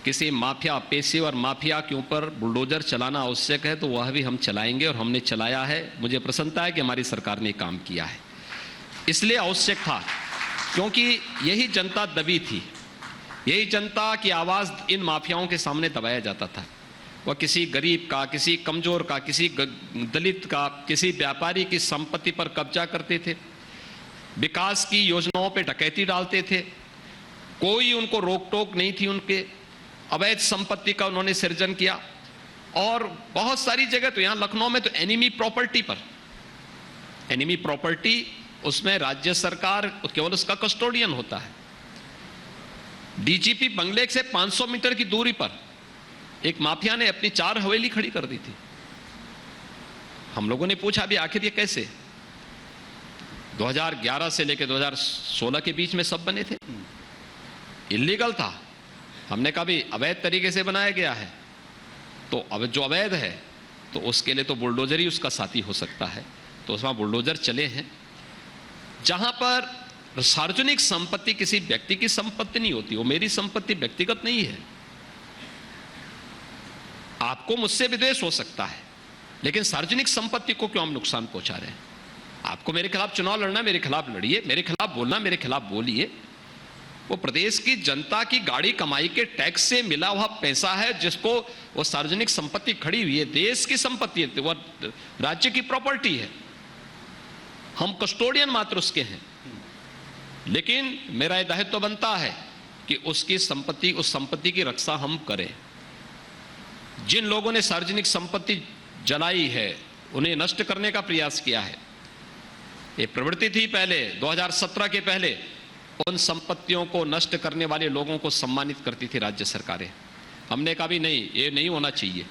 किसी माफिया, पेशेवर माफिया के ऊपर बुलडोजर चलाना आवश्यक है तो वह भी हम चलाएंगे और हमने चलाया है। मुझे प्रसन्नता है कि हमारी सरकार ने काम किया है। इसलिए आवश्यक था क्योंकि यही जनता दबी थी, यही जनता की आवाज़ इन माफियाओं के सामने दबाया जाता था। वह किसी गरीब का, किसी कमज़ोर का, किसी दलित का, किसी व्यापारी की संपत्ति पर कब्जा करते थे, विकास की योजनाओं पे डकैती डालते थे, कोई उनको रोक टोक नहीं थी। उनके अवैध संपत्ति का उन्होंने सृजन किया। और बहुत सारी जगह तो यहाँ लखनऊ में तो एनिमी प्रॉपर्टी पर, एनिमी प्रॉपर्टी, उसमें राज्य सरकार केवल उसका कस्टोडियन होता है। डीजीपी बंगले से 500 मीटर की दूरी पर एक माफिया ने अपनी 4 हवेली खड़ी कर दी थी। हम लोगों ने पूछा भी आखिर ये कैसे? 2011 से लेकर 2016 के बीच में सब बने थे, इल्लीगल था। हमने कहा भी अवैध तरीके से बनाया गया है, तो अब जो अवैध है तो उसके लिए तो बुलडोजर ही उसका साथी हो सकता है। तो उसमें बुलडोजर चले हैं। जहां पर सार्वजनिक संपत्ति किसी व्यक्ति की संपत्ति नहीं होती, वो मेरी संपत्ति व्यक्तिगत नहीं है। आपको मुझसे विद्वेष हो सकता है, लेकिन सार्वजनिक संपत्ति को क्यों हम नुकसान पहुंचा रहे हैं? आपको मेरे खिलाफ चुनाव लड़ना, मेरे खिलाफ लड़िए, मेरे खिलाफ बोलना, मेरे खिलाफ बोलिए। वो प्रदेश की जनता की गाड़ी कमाई के टैक्स से मिला हुआ पैसा है, जिसको वो सार्वजनिक संपत्ति खड़ी हुई है, देश की संपत्ति है, वो राज्य की प्रॉपर्टी है। हम कस्टोडियन मात्र उसके हैं। लेकिन मेरा यह दायित्व बनता है कि उसकी संपत्ति, उस संपत्ति की रक्षा हम करें। जिन लोगों ने सार्वजनिक संपत्ति जलाई है, उन्हें नष्ट करने का प्रयास किया है। ये प्रवृत्ति थी पहले 2017 के पहले, उन संपत्तियों को नष्ट करने वाले लोगों को सम्मानित करती थी राज्य सरकारें। हमने कहा भी नहीं, ये नहीं होना चाहिए।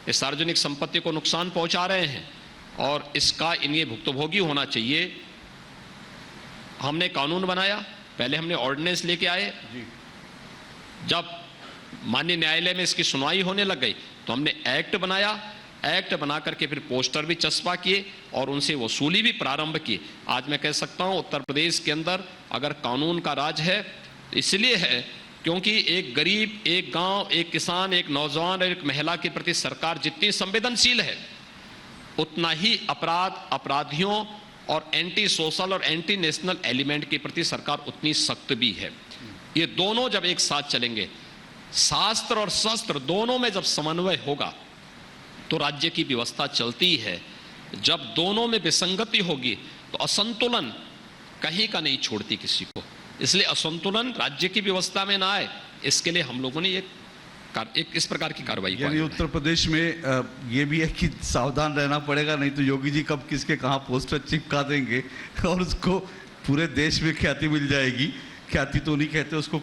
ये सार्वजनिक संपत्ति को नुकसान पहुंचा रहे हैं और इसका इन्हें भुक्तभोगी होना चाहिए। हमने कानून बनाया, पहले हमने ऑर्डिनेंस लेके आए। जब माननीय न्यायालय में इसकी सुनवाई होने लग गई तो हमने एक्ट बनाया। एक्ट बना करके फिर पोस्टर भी चस्पा किए और उनसे वसूली भी प्रारंभ की। आज मैं कह सकता हूं उत्तर प्रदेश के अंदर अगर कानून का राज है तो इसलिए है क्योंकि एक गरीब, एक गांव, एक किसान, एक नौजवान और एक महिला के प्रति सरकार जितनी संवेदनशील है, उतना ही अपराधियों और एंटी सोशल और एंटी नेशनल एलिमेंट के प्रति सरकार उतनी सख्त भी है। ये दोनों जब एक साथ चलेंगे, शास्त्र और शस्त्र दोनों में जब समन्वय होगा तो राज्य की व्यवस्था चलती है। जब दोनों में विसंगति होगी तो असंतुलन कहीं का नहीं छोड़ती किसी को। इसलिए असंतुलन राज्य की व्यवस्था में ना आए, इसके लिए हम लोगों ने एक इस प्रकार की कार्रवाई यानी उत्तर प्रदेश में ये भी है कि सावधान रहना पड़ेगा, नहीं तो योगी जी कब किसके कहाँ पोस्टर चिपका देंगे और उसको पूरे देश में ख्याति मिल जाएगी। ख्याति तो नहीं कहते उसको,